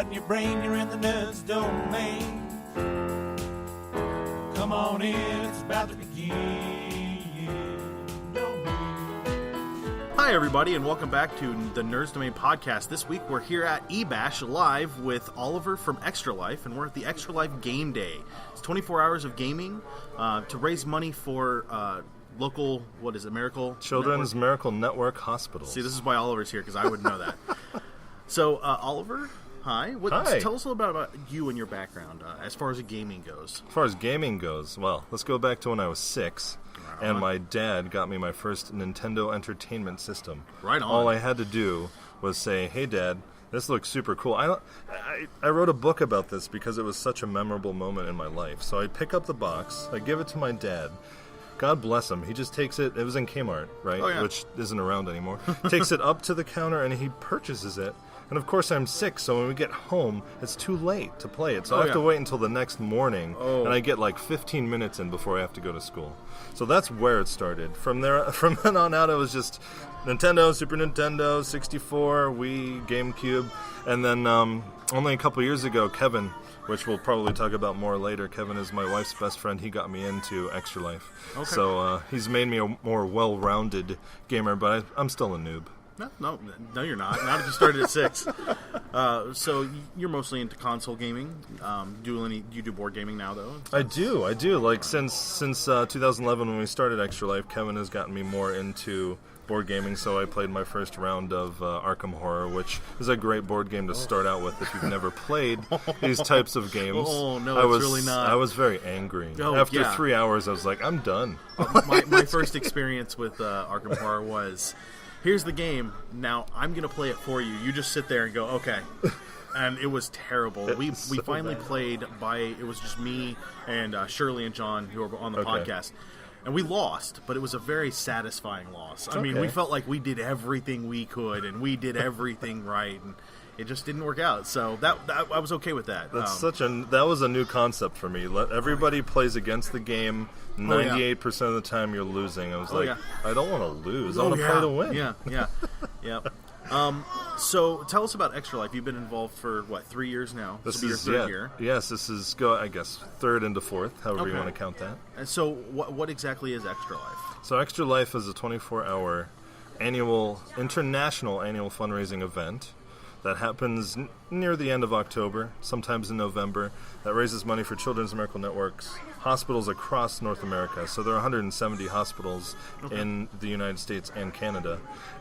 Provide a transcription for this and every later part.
in your brain, you're in the nerds domain. Come on in, it's about to begin. Hi, everybody, and welcome back to the Nerds Domain podcast. This week, we're here at Ebash live with Oliver from Extra Life, and we're at the Extra Life Game Day. It's 24 hours of gaming to raise money for local, Miracle? Children's Network? Miracle Network Hospitals. See, this is why Oliver's here, because I wouldn't know that. So, Oliver, hi. Hi. Tell us a little bit about you and your background as far as gaming goes. As far as gaming goes, well, let's go back to when I was 6. And my dad got me my first Nintendo Entertainment System. Right on. All I had to do was say, "Hey, Dad, this looks super cool." I wrote a book about this because it was such a memorable moment in my life. So I pick up the box, I give it to my dad. God bless him. He just takes it. It was in Kmart, right? Oh, yeah. Which isn't around anymore. Takes it up to the counter and he purchases it. And of course I'm 6, so when we get home, it's too late to play it. So I have to wait until the next morning, and I get like 15 minutes in before I have to go to school. So that's where it started. From then on out, it was just Nintendo, Super Nintendo, 64, Wii, GameCube, and then only a couple years ago, Kevin, which we'll probably talk about more later. Kevin is my wife's best friend. He got me into Extra Life. Okay. So he's made me a more well-rounded gamer, but I'm still a noob. No, you're not. Not if you started at 6. So you're mostly into console gaming. Do you do board gaming now, though? I do. Like since 2011 when we started Extra Life, Kevin has gotten me more into board gaming. So I played my first round of Arkham Horror, which is a great board game to start out with if you've never played these types of games. Oh no, it's really not. I was very angry. Oh, After yeah. 3 hours, I was like, I'm done. My first experience with Arkham Horror was, here's the game. Now I'm going to play it for you. You just sit there and go, okay. And it was terrible. We finally played it was just me and Shirley and John who were on the podcast. And we lost, but it was a very satisfying loss. I mean, we felt like we did everything we could and we did everything right, and it just didn't work out. So that I was okay with that. That was a new concept for me. Everybody plays against the game. 98% of the time you're losing. I was I don't want to lose. I want to play to win. Yeah. So tell us about Extra Life. You've been involved for 3 years now? This will be your third year. Yes, this is I guess third into fourth, however you want to count that. And so what exactly is Extra Life? So Extra Life is a 24-hour international annual fundraising event that happens near the end of October, sometimes in November, that raises money for Children's Miracle Network's hospitals across North America. So there are 170 hospitals in the United States and Canada.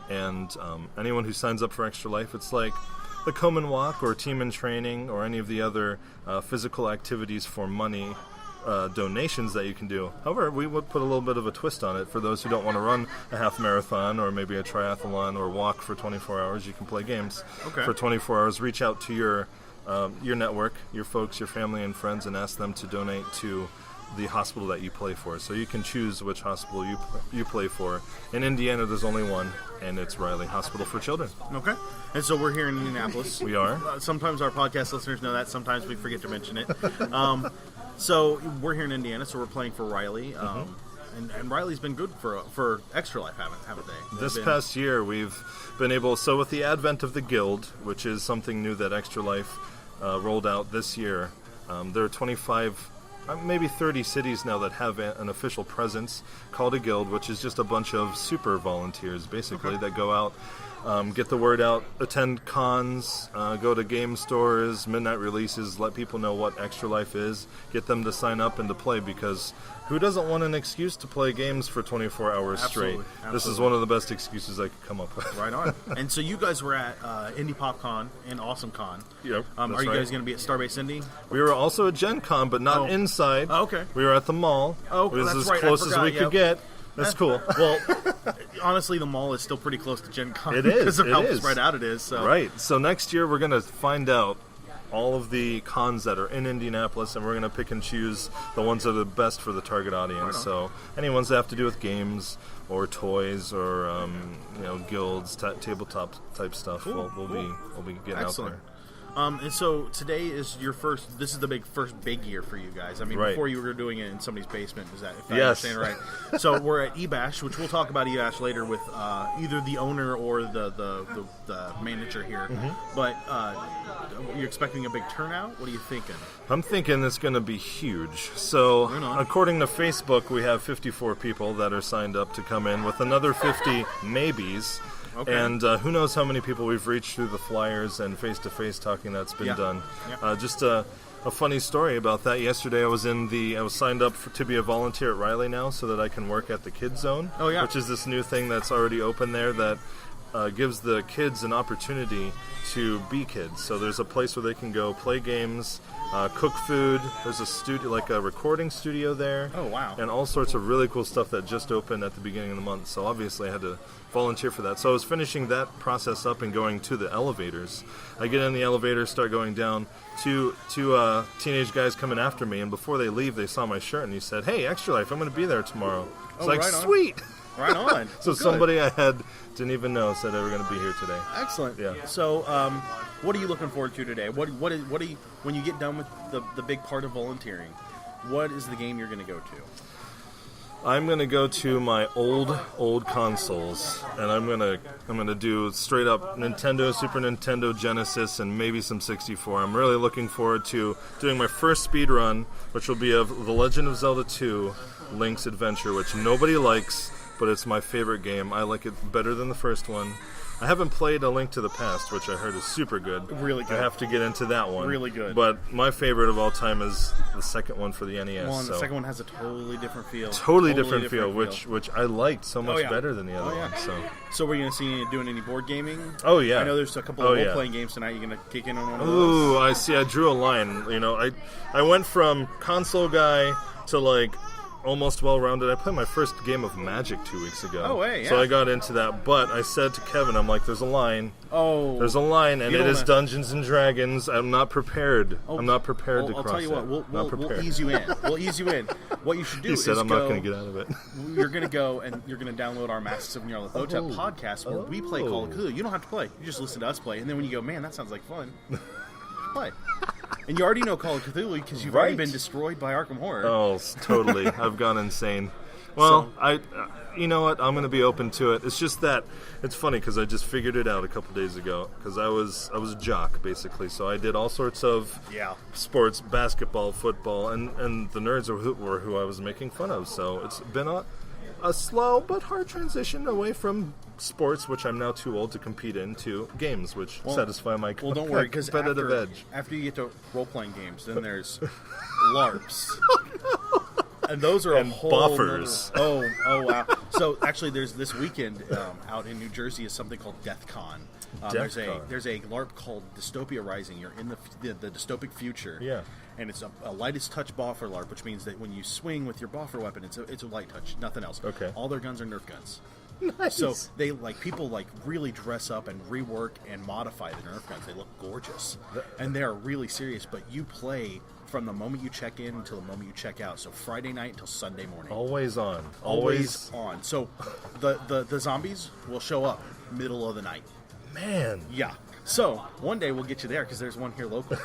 And anyone who signs up for Extra Life, it's like the Komen Walk or Team in Training or any of the other physical activities for money donations that you can do. However, we would put a little bit of a twist on it for those who don't want to run a half marathon or maybe a triathlon or walk for 24 hours. You can play games for 24 hours. Reach out to your network, your folks, your family and friends, and ask them to donate to the hospital that you play for. So you can choose which hospital you play for. In Indiana, there's only one, and it's Riley Hospital for Children. Okay. And so we're here in Indianapolis. We are. Sometimes our podcast listeners know that. Sometimes we forget to mention it. So we're here in Indiana, so we're playing for Riley. And Riley's been good for Extra Life, haven't they? This past year, we've been able, so with the advent of the Guild, which is something new that Extra Life rolled out this year, there are 25, maybe 30 cities now that have an official presence called a Guild, which is just a bunch of super volunteers, basically, that go out, get the word out, attend cons, go to game stores, midnight releases, let people know what Extra Life is, get them to sign up and to play, because who doesn't want an excuse to play games for 24 hours straight? This is one of the best excuses I could come up with. Right on. And so you guys were at Indie Pop Con and Awesome Con. Yep. Are you guys going to be at Starbase Indie? We were also at Gen Con, but not inside. Oh, okay. We were at the mall. Oh, it was that's as right. close as we could get. That's cool. Well, honestly, the mall is still pretty close to Gen Con. It is. Because of how spread out it is. So. Right. So next year we're going to find out all of the cons that are in Indianapolis, and we're going to pick and choose the ones that are the best for the target audience. So any ones that have to do with games or toys or guilds, tabletop type stuff, we'll be getting out there. And so today is your first. This is the first big year for you guys. I mean, Right. before you were doing it in somebody's basement. Is that if I Yes. understand right? So we're at Ebash, which we'll talk about Ebash later with either the owner or the manager here. But you're expecting a big turnout. What are you thinking? I'm thinking it's going to be huge. So, Right on. according to Facebook, we have 54 people that are signed up to come in, with another 50 maybes. Okay. And who knows how many people we've reached through the flyers and face-to-face talking that's been Yeah. done. Yeah. Just a funny story about that. Yesterday, I was signed up to be a volunteer at Riley now, so that I can work at the Kids Zone. Oh, yeah. Which is this new thing that's already open there that gives the kids an opportunity to be kids. So there's a place where they can go play games, cook food. There's a studio, like a recording studio there. Oh, wow. And all sorts of really cool stuff that just opened at the beginning of the month. So obviously I had to volunteer for that. So I was finishing that process up and going to the elevators. I get in the elevator, start going down. Two teenage guys coming after me, and before they leave, they saw my shirt and he said, "Hey, Extra Life, I'm going to be there tomorrow." It's Oh, like, right on. sweet. Right on. So Good. somebody I didn't even know said they were going to be here today. Excellent. Yeah. So, what are you looking forward to today? What do you, when you get done with the big part of volunteering? What is the game you're going to go to? I'm going to go to my old consoles, and I'm going to do straight up Nintendo, Super Nintendo, Genesis, and maybe some 64. I'm really looking forward to doing my first speed run, which will be of The Legend of Zelda 2: Link's Adventure, which nobody likes, but it's my favorite game. I like it better than the first one. I haven't played A Link to the Past, which I heard is super good. Really good. I have to get into that one. Really good. But my favorite of all time is the second one for the NES. Well, and the so. second one has a totally different feel. Totally different feel, which I liked so much yeah. better than the other Oh, yeah. one. So, we're going to see you doing any board gaming? Oh, yeah. I know there's a couple Oh, of yeah. role-playing games tonight. You're going to kick in on one of those? ooh, I see. I drew a line. You know, I went from console guy to like almost well-rounded. I played my first game of Magic 2 weeks ago. Oh, hey, So yeah. I got into that, but I said to Kevin, I'm like, there's a line. Oh. There's a line, and You it don't is wanna- Dungeons and Dragons. I'm not prepared. Oh, I'm not prepared to I'll cross tell you what. it. We'll Not prepared. ease you in. We'll ease you in. What you should do He is said I'm go, not going to get out of it. You're going to go and you're going to download our Masters of Nyarlathotep podcast where we play Call of Cthulhu. You don't have to play. You just listen to us play. And then when you go, man, that sounds like fun, play. And you already know Call of Cthulhu because you've already Right. been destroyed by Arkham Horror. Oh, totally. I've gone insane. Well, you know what? I'm going to be open to it. It's just that it's funny because I just figured it out a couple days ago because I was a jock basically, so I did all sorts of Yeah. sports, basketball, football, and the nerds were who I was making fun of. So it's been a slow but hard transition away from sports, which I'm now too old to compete in, to games, which satisfy my Well, don't worry, because competitive edge. after you get to role-playing games, then there's LARPs. And those are And a whole buffers. nother- oh, wow. So actually, there's this weekend out in New Jersey is something called DeathCon. There's a LARP called Dystopia Rising. You're in the dystopic future. Yeah. And it's a lightest touch boffer LARP, which means that when you swing with your boffer weapon, it's a light touch, nothing else. Okay. All their guns are Nerf guns. Nice. So they people really dress up and rework and modify the Nerf guns. They look gorgeous, and they are really serious. But you play from the moment you check in until the moment you check out. So Friday night until Sunday morning. Always on. Always on. So the zombies will show up middle of the night. Man. Yeah. So one day we'll get you there because there's one here local.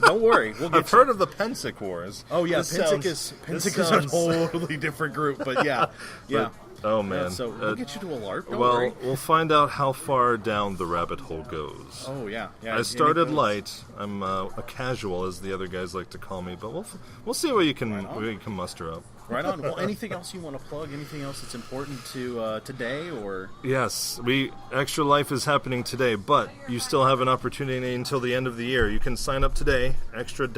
Don't worry, we'll get I've heard of the Pensic Wars. Oh yeah, This Pensic sounds- is this a sounds- totally different group, but yeah, yeah. Oh Yeah, man. so we'll get you to a LARP. Don't well, worry. we'll find out how far down the rabbit hole goes. Oh yeah, yeah. I and started it goes- light. I'm a casual, as the other guys like to call me, but we'll see what you can muster up. Right on. Well, anything else you want to plug? Anything else that's important to today, or Yes, Extra Life is happening today, but you still have an opportunity until the end of the year. You can sign up today,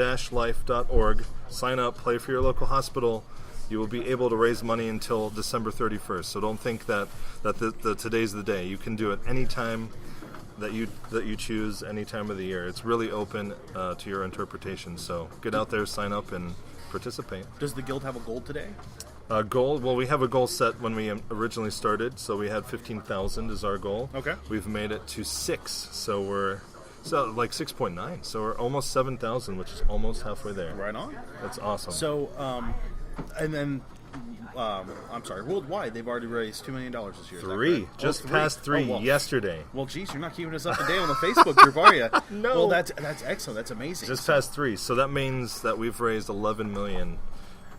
extra-life.org. Sign up, play for your local hospital. You will be able to raise money until December 31st. So don't think that today's the day. You can do it anytime that you choose, any time of the year. It's really open to your interpretation. So get out there, sign up, and participate. does the guild have a goal today? Goal? Well, we have a goal set when we originally started, so we had 15,000 as our goal. Okay. We've made it to 6, so we're like 6.9, so we're almost 7,000, which is almost halfway there. Right on. That's awesome. So, and then worldwide, they've already raised $2 million this year. Three. Just past three yesterday. Well, geez, you're not keeping us up to date on the Facebook group, are you? No. Well, that's excellent. That's amazing. Just past 3. So that means that we've raised $11 million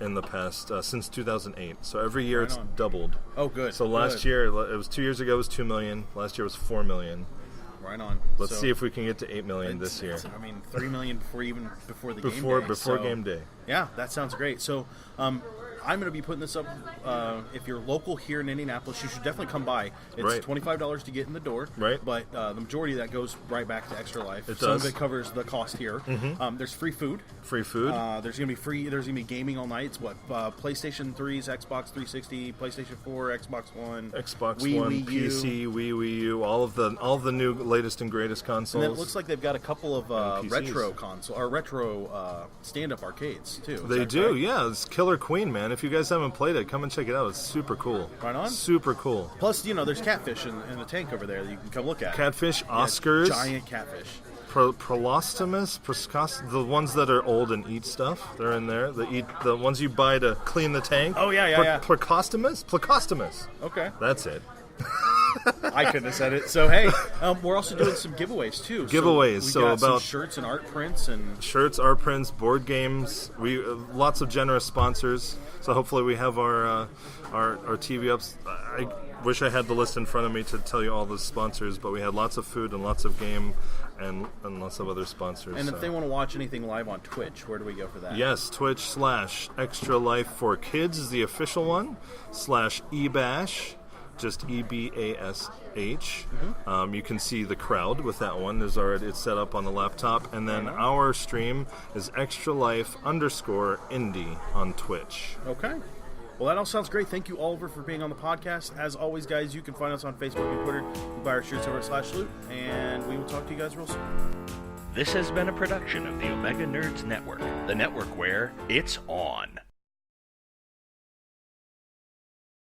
in the past since 2008. So every year it's doubled. Oh, good. So last year, it was 2 years ago, it was $2 million. Last year was $4 million. Right on. Let's see if we can get to $8 million this year. I mean, $3 million before the game day. Before game day. Yeah, that sounds great. So, I'm going to be putting this up. If you're local here in Indianapolis, you should definitely come by. It's $25 to get in the door. Right. But the majority of that goes right back to Extra Life. It Some does. of it covers the cost here. Mm-hmm. There's free food. Free food. There's going to be gaming all night. It's PlayStation 3s, Xbox 360, PlayStation 4, Xbox One, Xbox Wii, One, Wii PC, Wii U, all of the new latest and greatest consoles. And it looks like they've got a couple of retro stand-up arcades too. They do, yeah. It's Killer Queen, man. If you guys haven't played it, come and check it out. It's super cool. Right on. Super cool. Plus, there's catfish in the tank over there that you can come look at. Catfish, Oscars, giant catfish. Prolostomus, the ones that are old and eat stuff. They're in there. The ones you buy to clean the tank. Oh yeah. Plecostomus. Okay, that's it. I couldn't have said it. So hey, we're also doing some giveaways too. So we got about some shirts and art prints art prints, board games. We lots of generous sponsors. So hopefully we have our TV ups. I wish I had the list in front of me to tell you all the sponsors, but we had lots of food and lots of game and lots of other sponsors. And if they want to watch anything live on Twitch, where do we go for that? Yes, Twitch/Extra Life for Kids is the official one. /Ebash. Just EBASH. Mm-hmm. You can see the crowd with that one. It's set up on the laptop, and then our stream is Extra Life _Indie on Twitch. Okay. Well, that all sounds great. Thank you, Oliver, for being on the podcast. As always, guys, you can find us on Facebook and Twitter. You can buy our shirts over at /Loot, and we will talk to you guys real soon. This has been a production of the Omega Nerds Network, the network where it's on.